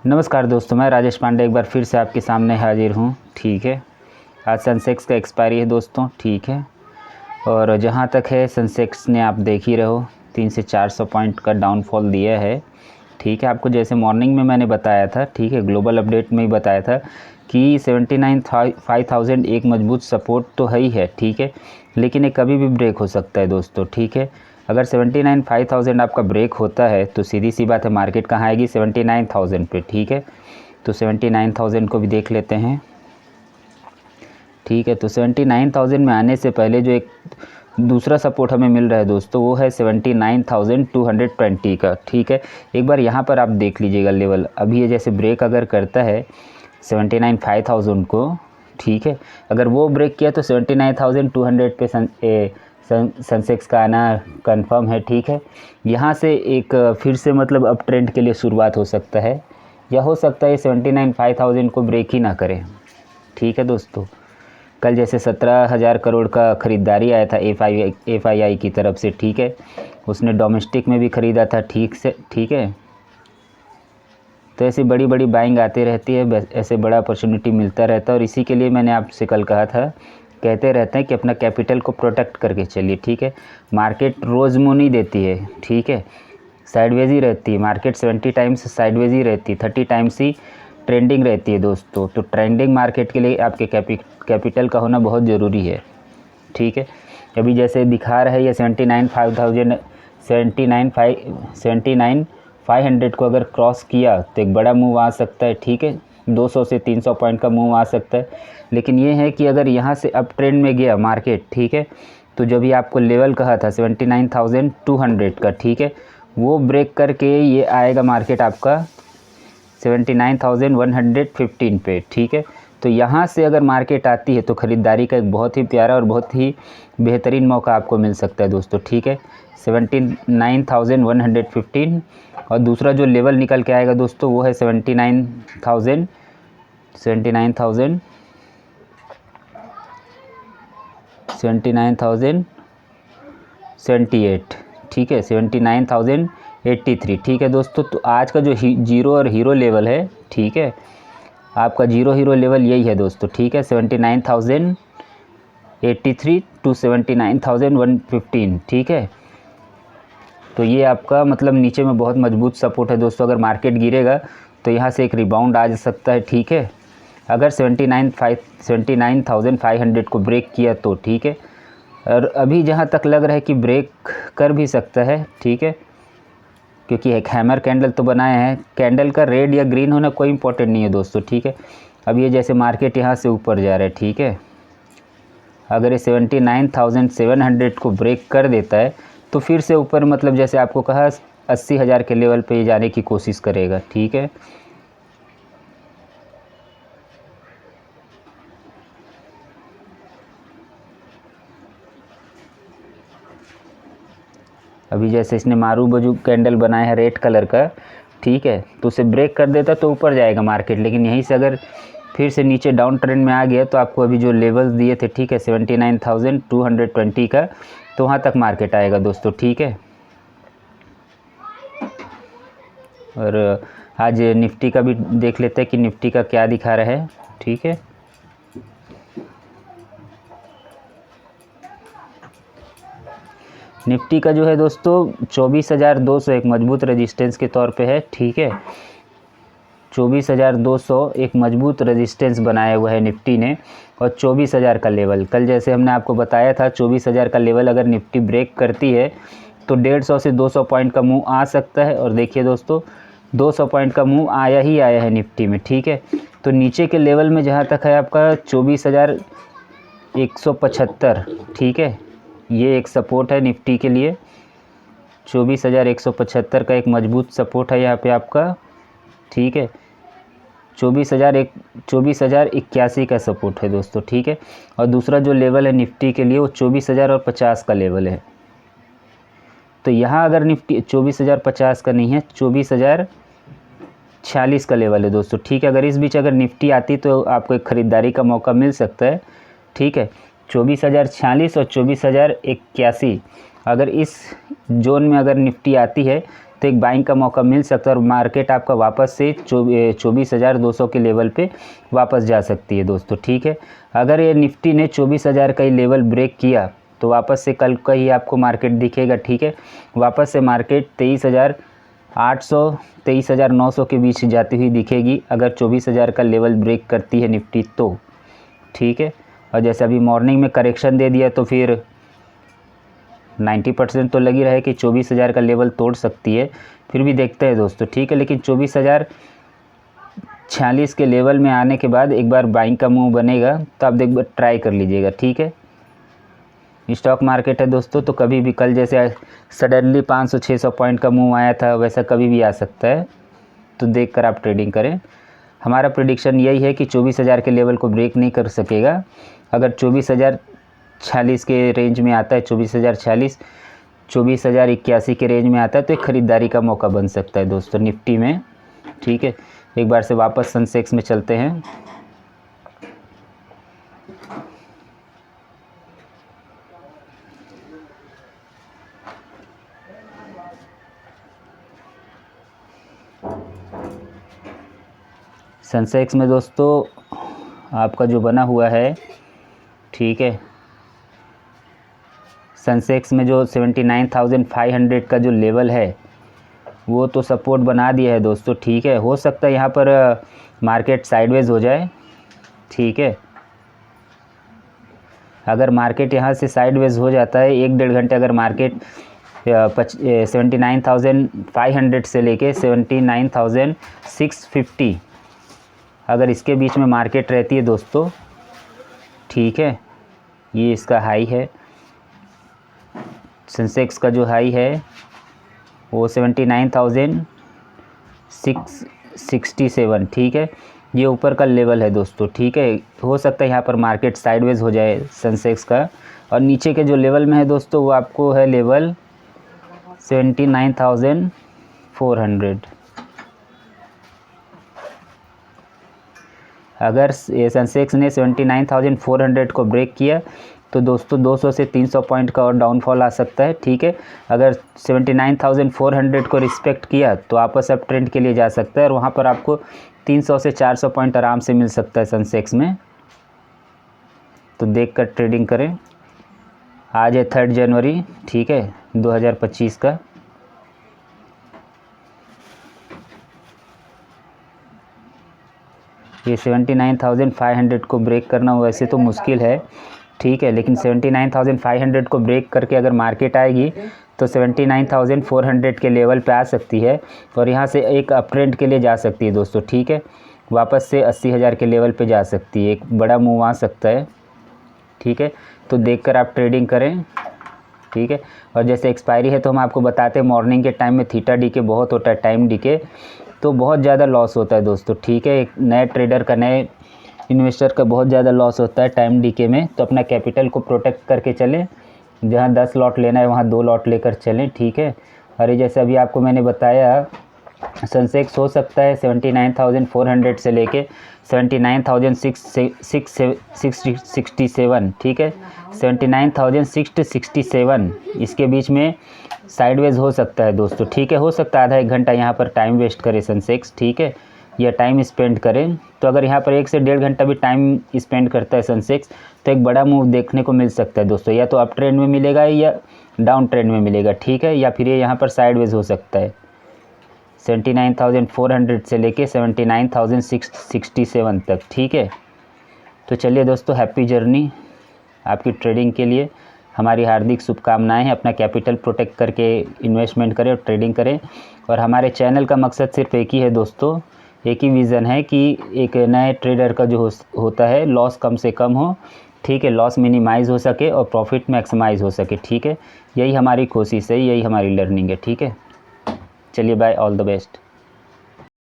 नमस्कार दोस्तों, मैं राजेश पांडे एक बार फिर से आपके सामने हाजिर हूँ। ठीक है, आज सेंसेक्स का एक्सपायरी है दोस्तों। ठीक है, और जहाँ तक है सेंसेक्स ने आप देख ही रहे हो 300 से 400 पॉइंट का डाउनफॉल दिया है। ठीक है, आपको जैसे मॉर्निंग में मैंने बताया था, ठीक है, ग्लोबल अपडेट में ही बताया था कि 79,500 एक मजबूत सपोर्ट तो है ही है। ठीक है, लेकिन ये कभी भी ब्रेक हो सकता है दोस्तों। ठीक है, अगर 79,500 आपका ब्रेक होता है तो सीधी सी बात है मार्केट कहाँ आएगी, 79,000 पे। ठीक है, तो 79,000 को भी देख लेते हैं। ठीक है, तो 79,000 में आने से पहले जो एक दूसरा सपोर्ट हमें मिल रहा है दोस्तों, वो है 79,220 का। ठीक है, एक बार यहाँ पर आप देख लीजिएगा लेवल। अभी ये जैसे ब्रेक अगर करता है 79,500 को, ठीक है, अगर वो ब्रेक किया तो 79,200 पे सेंसेक्स का आना कंफर्म है। ठीक है, यहाँ से एक फिर से मतलब अप ट्रेंड के लिए शुरुआत हो सकता है, या हो सकता है 79,500 को ब्रेक ही ना करें। ठीक है दोस्तों, कल जैसे 17,000 करोड़ का ख़रीदारी आया था FII की तरफ से। ठीक है, उसने डोमेस्टिक में भी ख़रीदा था। ठीक है, तो ऐसी बड़ी बड़ी बाइंग आती रहती है, ऐसे बड़ा अपॉर्चुनिटी मिलता रहता है। और इसी के लिए मैंने आपसे कल कहा था, कहते रहते हैं कि अपना कैपिटल को प्रोटेक्ट करके चलिए। ठीक है, मार्केट रोज़ मुँह नहीं देती है। ठीक है, साइडवेज ही रहती है मार्केट, 70 टाइम्स साइडवेज ही रहती है, 30 टाइम्स ही ट्रेंडिंग रहती है दोस्तों। तो ट्रेंडिंग मार्केट के लिए आपके कैपिटल का होना बहुत ज़रूरी है। ठीक है, अभी जैसे दिखा रहा है ये 79,500 को अगर क्रॉस किया तो एक बड़ा मूव आ सकता है। ठीक है, 200 से 300 पॉइंट का मूव आ सकता है। लेकिन ये है कि अगर यहाँ से अप ट्रेंड में गया मार्केट, ठीक है, तो जो भी आपको लेवल कहा था 79,200 का, ठीक है, वो ब्रेक करके ये आएगा मार्केट आपका 79,115 पे। ठीक है, तो यहाँ से अगर मार्केट आती है तो ख़रीदारी का एक बहुत ही प्यारा और बहुत ही बेहतरीन मौका आपको मिल सकता है दोस्तों। ठीक है, 79,115, और दूसरा जो लेवल निकल के आएगा दोस्तों वो है 79,078। ठीक है, 79,083। ठीक है दोस्तों, तो आज का जो जीरो और हीरो लेवल है, ठीक है, आपका जीरो हीरो लेवल यही है दोस्तों। ठीक है, 79,083 टू 79,115। ठीक है, तो ये आपका मतलब नीचे में बहुत मजबूत सपोर्ट है दोस्तों। अगर मार्केट गिरेगा तो यहाँ से एक रिबाउंड आ सकता है। ठीक है, अगर 79,500 को ब्रेक किया तो। ठीक है, और अभी जहाँ तक लग रहा है कि ब्रेक कर भी सकता है। ठीक है, क्योंकि एक हैमर कैंडल तो बनाए हैं, कैंडल का रेड या ग्रीन होना कोई इंपॉर्टेंट नहीं है दोस्तों। ठीक है, अब ये जैसे मार्केट यहाँ से ऊपर जा रहा है, ठीक है, अगर ये 79,700 को ब्रेक कर देता है तो फिर से ऊपर मतलब जैसे आपको कहा 80,000 के लेवल पे ये जाने की कोशिश करेगा। ठीक है, अभी जैसे इसने मारू बजू कैंडल बनाया है रेड कलर का, ठीक है, तो उसे ब्रेक कर देता तो ऊपर जाएगा मार्केट। लेकिन यहीं से अगर फिर से नीचे डाउन ट्रेंड में आ गया तो आपको अभी जो लेवल्स दिए थे, ठीक है, 79,220 का, तो वहाँ तक मार्केट आएगा दोस्तों। ठीक है, और आज निफ्टी का भी देख लेते हैं कि निफ्टी का क्या दिखा रहा है। ठीक है, निफ्टी का जो है दोस्तों 24,200 एक मजबूत रेजिस्टेंस के तौर पे है। ठीक है, 24,200 एक मजबूत रेजिस्टेंस बनाया हुआ है निफ्टी ने, और 24,000 का लेवल, कल जैसे हमने आपको बताया था 24,000 का लेवल अगर निफ्टी ब्रेक करती है तो 150 से 200 पॉइंट का मूव आ सकता है। और देखिए दोस्तों 200 पॉइंट का मूव आया ही आया है निफ्टी में। ठीक है, तो नीचे के लेवल में जहाँ तक है आपका 24,175, ठीक है, ये एक सपोर्ट है निफ्टी के लिए। 24,175 का एक मजबूत सपोर्ट है यहाँ पे आपका। ठीक है, 24,081 का सपोर्ट है दोस्तों। ठीक है, और दूसरा जो लेवल है निफ्टी के लिए वो 24,050 का लेवल है। तो यहाँ अगर निफ्टी 24,050 का नहीं है, 24,046 का लेवल है दोस्तों। ठीक है, अगर इस बीच अगर निफ्टी आती तो आपको एक ख़रीदारी का मौका मिल सकता है। ठीक है, 24,046 और 24,081, अगर इस जोन में अगर निफ्टी आती है तो एक बाइंग का मौका मिल सकता है और मार्केट आपका वापस से 24,200 के लेवल पे वापस जा सकती है दोस्तों, ठीक है। अगर ये निफ्टी ने 24,000 का ही लेवल ब्रेक किया तो वापस से कल का ही आपको मार्केट दिखेगा, ठीक है। वापस से मार्केट 23,800 23,900 के बीच जाती हुई दिखेगी अगर 24,000 का लेवल ब्रेक करती है निफ्टी तो, ठीक है। और जैसे अभी मॉर्निंग में करेक्शन दे दिया तो फिर 90% तो लगी रहे कि 24,000 का लेवल तोड़ सकती है, फिर भी देखते हैं दोस्तों, ठीक है। लेकिन 24,046 के लेवल में आने के बाद एक बार बाइंग का मूव बनेगा तो आप एक बार ट्राई कर लीजिएगा, ठीक है। स्टॉक मार्केट है दोस्तों, तो कभी भी कल जैसे सडनली 500-600 पॉइंट का मूव आया था वैसा कभी भी आ सकता है, तो देखकर आप ट्रेडिंग करें। हमारा प्रेडिक्शन यही है कि 24,000 के लेवल को ब्रेक नहीं कर सकेगा। अगर 24,046 के रेंज में आता है, 24,046 24,081 के रेंज में आता है तो एक ख़रीदारी का मौका बन सकता है दोस्तों निफ्टी में, ठीक है। एक बार से वापस सेंसेक्स में चलते हैं। सेंसेक्स में दोस्तों आपका जो बना हुआ है, ठीक है, सेंसेक्स में जो 79,500 का जो लेवल है वो तो सपोर्ट बना दिया है दोस्तों, ठीक है। हो सकता है यहाँ पर मार्केट साइडवेज हो जाए, ठीक है। अगर मार्केट यहाँ से साइडवेज हो जाता है 1-1.5 घंटे, अगर मार्केट 79,500 से लेके 79,650 अगर इसके बीच में मार्केट रहती है दोस्तों, ठीक है, ये इसका हाई है। सेंसेक्स का जो हाई है वो 79,667, ठीक है। ये ऊपर का लेवल है दोस्तों, ठीक है। हो सकता है यहाँ पर मार्केट साइडवेज हो जाए सेंसेक्स का, और नीचे के जो लेवल में है दोस्तों वो आपको है लेवल 79,400। अगर ये सेंसेक्स ने 79,400 को ब्रेक किया तो दोस्तों 200 से 300 पॉइंट का और डाउनफॉल आ सकता है, ठीक है। अगर 79,400 को रिस्पेक्ट किया तो वापस अप ट्रेंड के लिए जा सकता है और वहाँ पर आपको 300 से 400 पॉइंट आराम से मिल सकता है सेंसेक्स में, तो देखकर ट्रेडिंग करें। आज है 3 जनवरी, ठीक है, 2025 का। ये 79,500 को ब्रेक करना वैसे तो मुश्किल है, ठीक है, लेकिन 79,500 को ब्रेक करके अगर मार्केट आएगी तो 79,400 के लेवल पे आ सकती है और यहाँ से एक अप ट्रेंड के लिए जा सकती है दोस्तों, ठीक है। वापस से 80,000 के लेवल पे जा सकती है, एक बड़ा मूव आ सकता है, ठीक है। तो देखकर आप ट्रेडिंग करें, ठीक है। और जैसे एक्सपायरी है तो हम आपको बताते हैं मॉर्निंग के टाइम में थीटा डीके बहुत होता है, टाइम डीके, तो बहुत ज़्यादा लॉस होता है दोस्तों, ठीक है। एक नए ट्रेडर का, नए इन्वेस्टर का बहुत ज़्यादा लॉस होता है टाइम डीके में, तो अपना कैपिटल को प्रोटेक्ट करके चलें। जहाँ 10 लॉट लेना है वहाँ 2 लॉट लेकर चलें, ठीक है। और ये जैसे अभी आपको मैंने बताया सेंसेक्स हो सकता है 79,400 से लेके 79,667, ठीक है, 79,667 इसके बीच में साइडवेज हो सकता है दोस्तों, ठीक है। हो सकता है आधा 1 घंटा यहाँ पर टाइम वेस्ट करे सेंसेक्स, ठीक है, या टाइम स्पेंड करें। तो अगर यहाँ पर 1 से 1.5 घंटा भी टाइम स्पेंड करता है सेंसेक्स तो एक बड़ा मूव देखने को मिल सकता है दोस्तों, या तो अप ट्रेंड में मिलेगा या डाउन ट्रेंड में मिलेगा, ठीक है, या फिर ये यहाँ पर साइडवेज हो सकता है 79,400 से लेके 79,667 तक, ठीक है। तो चलिए दोस्तों, हैप्पी जर्नी आपकी ट्रेडिंग के लिए, हमारी हार्दिक शुभकामनाएं हैं। अपना कैपिटल प्रोटेक्ट करके इन्वेस्टमेंट करें और ट्रेडिंग करें। और हमारे चैनल का मकसद सिर्फ एक ही है दोस्तों, एक ही विज़न है कि एक नए ट्रेडर का जो होता है लॉस कम से कम हो, ठीक है, लॉस मिनिमाइज़ हो सके और प्रॉफिट मैक्सिमाइज़ हो सके, ठीक है। यही हमारी कोशिश है, यही हमारी लर्निंग है, ठीक है। चलिए बाय, ऑल द बेस्ट।